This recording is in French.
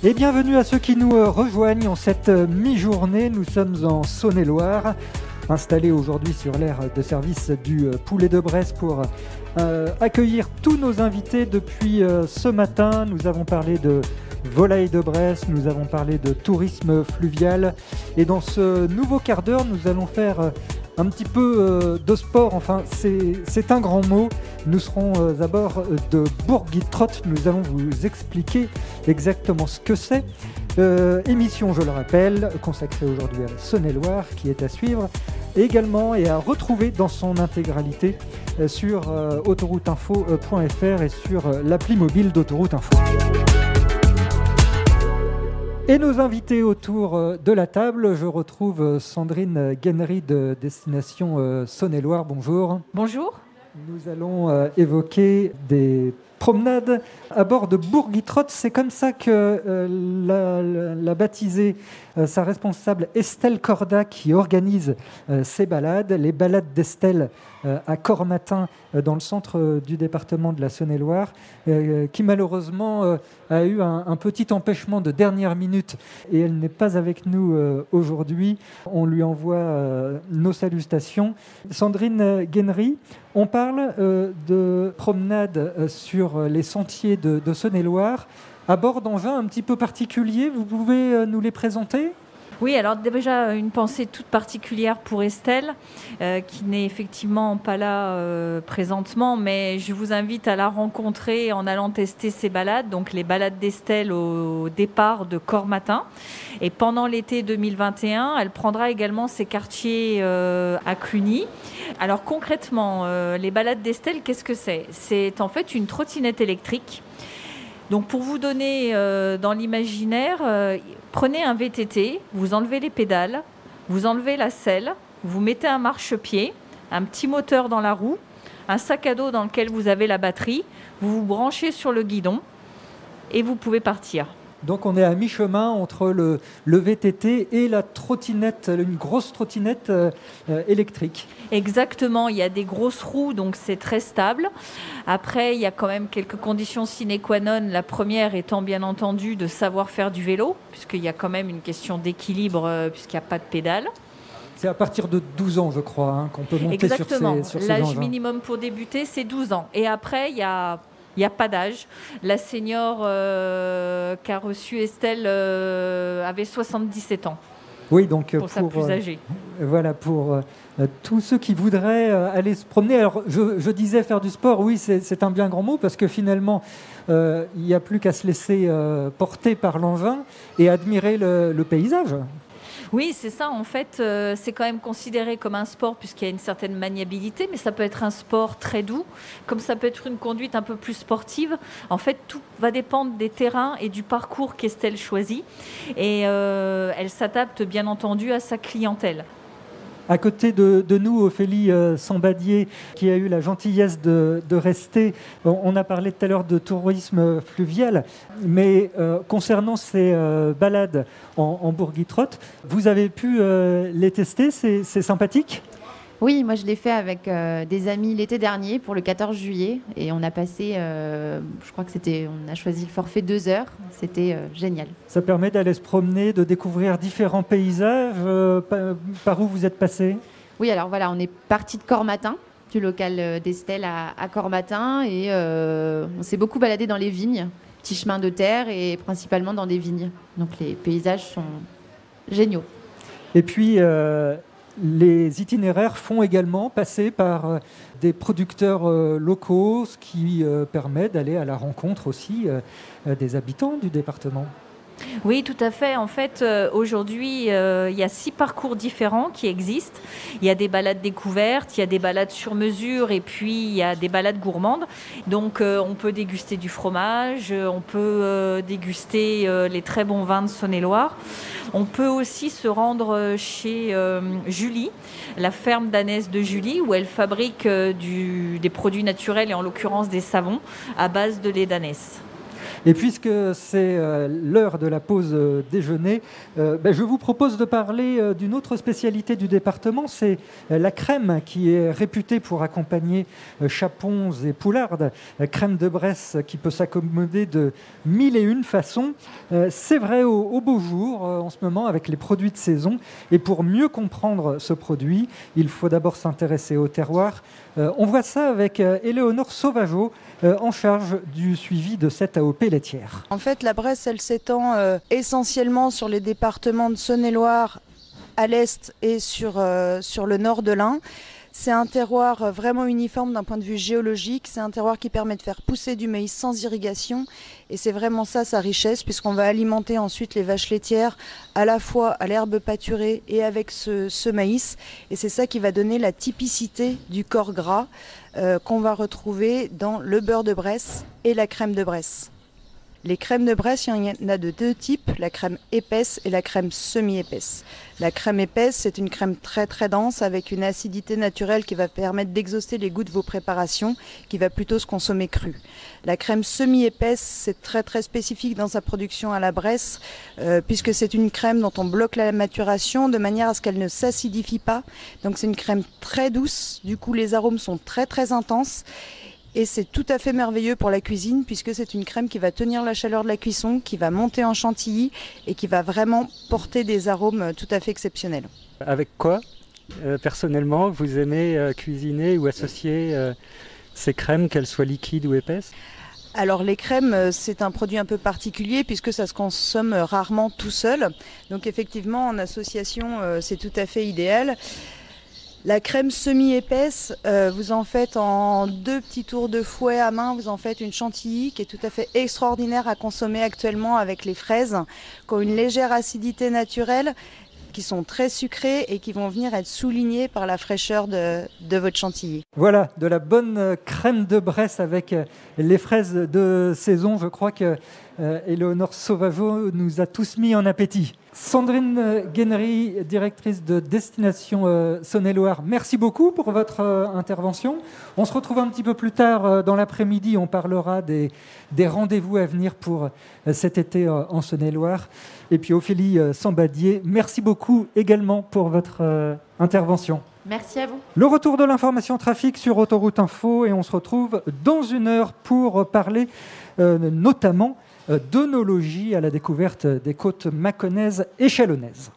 Et bienvenue à ceux qui nous rejoignent en cette mi-journée. Nous sommes en Saône-et-Loire, installés aujourd'hui sur l'aire de service du Poulet de Bresse pour accueillir tous nos invités depuis ce matin. Nous avons parlé de volaille de Bresse, nous avons parlé de tourisme fluvial. Et dans ce nouveau quart d'heure, nous allons faire un petit peu de sport, enfin c'est un grand mot. Nous serons à bord de Bourg-Guiltrotte. Nous allons vous expliquer exactement ce que c'est. Émission, je le rappelle, consacrée aujourd'hui à la Saône-et-Loire, qui est à suivre également et à retrouver dans son intégralité sur autorouteinfo.fr et sur l'appli mobile d'Autoroute Info. Et nos invités autour de la table, je retrouve Sandrine Guennery de Destination Saône-et-Loire. Bonjour. Bonjour. Nous allons évoquer des promenades à bord de Bourg-Guiltrotte. C'est comme ça que l'a baptisé sa responsable Estelle Corda, qui organise ces balades, les balades d'Estelle à Cormatin, dans le centre du département de la Saône-et-Loire, qui malheureusement a eu un petit empêchement de dernière minute et elle n'est pas avec nous aujourd'hui. On lui envoie nos salutations. Sandrine Guennery, on parle de promenade sur les sentiers de Saône-et-Loire à bord d'engins un petit peu particuliers. Vous pouvez nous les présenter ? Oui, alors déjà une pensée toute particulière pour Estelle, qui n'est effectivement pas là présentement, mais je vous invite à la rencontrer en allant tester ses balades, donc les balades d'Estelle au départ de Cormatin. Et pendant l'été 2021, elle prendra également ses quartiers à Cluny. Alors concrètement, les balades d'Estelle, qu'est-ce que c'est ? C'est en fait une trottinette électrique. Donc pour vous donner dans l'imaginaire, prenez un VTT, vous enlevez les pédales, vous enlevez la selle, vous mettez un marchepied, un petit moteur dans la roue, un sac à dos dans lequel vous avez la batterie, vous vous branchez sur le guidon et vous pouvez partir. Donc on est à mi-chemin entre le VTT et la trottinette, une grosse trottinette électrique. Exactement, il y a des grosses roues, donc c'est très stable. Après, il y a quand même quelques conditions sine qua non. La première étant bien entendu de savoir faire du vélo, puisqu'il y a quand même une question d'équilibre, puisqu'il n'y a pas de pédale. C'est à partir de 12 ans, je crois, qu'on peut monter sur ces engins. Exactement, l'âge minimum pour débuter, c'est 12 ans. Et après, il n'y a pas d'âge. La senior qu'a reçue Estelle avait 77 ans. Oui, donc pour sa plus âgée. Voilà, pour tous ceux qui voudraient aller se promener. Alors, je disais faire du sport, oui, c'est un bien grand mot, parce que finalement, il n'y a plus qu'à se laisser porter par l'engin et admirer le paysage. Oui, c'est ça. En fait, c'est quand même considéré comme un sport puisqu'il y a une certaine maniabilité, mais ça peut être un sport très doux, comme ça peut être une conduite un peu plus sportive. En fait, tout va dépendre des terrains et du parcours qu'Estelle choisit. Et elle s'adapte bien entendu à sa clientèle. À côté de nous, Ophélie Sambadier, qui a eu la gentillesse de rester. On a parlé tout à l'heure de tourisme fluvial, mais concernant ces balades en Bourg-Guiltrotte, vous avez pu les tester, c'est sympathique ? Oui, moi je l'ai fait avec des amis l'été dernier pour le 14 juillet et on a passé, je crois que on a choisi le forfait 2 heures, c'était génial. Ça permet d'aller se promener, de découvrir différents paysages. Par où vous êtes passé ? Oui, alors voilà, on est parti de Cormatin, du local d'Estelle à Cormatin et on s'est beaucoup baladé dans les vignes, petits chemins de terre et principalement dans des vignes. Donc les paysages sont géniaux. Et puis les itinéraires font également passer par des producteurs locaux, ce qui permet d'aller à la rencontre aussi des habitants du département. Oui, tout à fait. En fait, aujourd'hui, il y a 6 parcours différents qui existent. Il y a des balades découvertes, il y a des balades sur mesure et puis il y a des balades gourmandes. Donc, on peut déguster du fromage, on peut déguster les très bons vins de Saône-et-Loire. On peut aussi se rendre chez Julie, la ferme d'ânesse de Julie, où elle fabrique des produits naturels et en l'occurrence des savons à base de lait d'ânesse. Et puisque c'est l'heure de la pause déjeuner, je vous propose de parler d'une autre spécialité du département, c'est la crème qui est réputée pour accompagner chapons et poulardes. Crème de Bresse qui peut s'accommoder de 1001 façons. C'est vrai au beau jour en ce moment avec les produits de saison. Et pour mieux comprendre ce produit, il faut d'abord s'intéresser au terroir. On voit ça avec Éléonore Sauvageau, en charge du suivi de cette AOP laitière. En fait, la Bresse, elle s'étend essentiellement sur les départements de Saône-et-Loire à l'est et sur le nord de l'Ain. C'est un terroir vraiment uniforme d'un point de vue géologique. C'est un terroir qui permet de faire pousser du maïs sans irrigation. Et c'est vraiment ça sa richesse, puisqu'on va alimenter ensuite les vaches laitières à la fois à l'herbe pâturée et avec ce maïs. Et c'est ça qui va donner la typicité du corps gras qu'on va retrouver dans le beurre de Bresse et la crème de Bresse. Les crèmes de Bresse, il y en a de deux types, la crème épaisse et la crème semi-épaisse. La crème épaisse, c'est une crème très très dense avec une acidité naturelle qui va permettre d'exhauster les goûts de vos préparations, qui va plutôt se consommer crue. La crème semi-épaisse, c'est très très spécifique dans sa production à la Bresse, puisque c'est une crème dont on bloque la maturation de manière à ce qu'elle ne s'acidifie pas. Donc c'est une crème très douce, du coup les arômes sont très très intenses. Et c'est tout à fait merveilleux pour la cuisine puisque c'est une crème qui va tenir la chaleur de la cuisson, qui va monter en chantilly et qui va vraiment porter des arômes tout à fait exceptionnels. Avec quoi, personnellement, vous aimez cuisiner ou associer ces crèmes, qu'elles soient liquides ou épaisses ? Alors les crèmes, c'est un produit un peu particulier puisque ça se consomme rarement tout seul. Donc effectivement, en association, c'est tout à fait idéal. La crème semi-épaisse, vous en faites en 2 petits tours de fouet à main, vous en faites une chantilly qui est tout à fait extraordinaire à consommer actuellement avec les fraises, qui ont une légère acidité naturelle, qui sont très sucrées et qui vont venir être soulignées par la fraîcheur de votre chantilly. Voilà, de la bonne crème de Bresse avec les fraises de saison. Je crois que Éléonore Sauvageau nous a tous mis en appétit. Sandrine Guennery, directrice de Destination Saône-et-Loire, merci beaucoup pour votre intervention. On se retrouve un petit peu plus tard dans l'après-midi. On parlera des rendez-vous à venir pour cet été en Saône-et-Loire. Et puis Ophélie Sambadier, merci beaucoup également pour votre intervention. Merci à vous. Le retour de l'information trafic sur Autoroute Info et on se retrouve dans une heure pour parler notamment d'œnologie à la découverte des côtes mâconnaises et chalonnaises.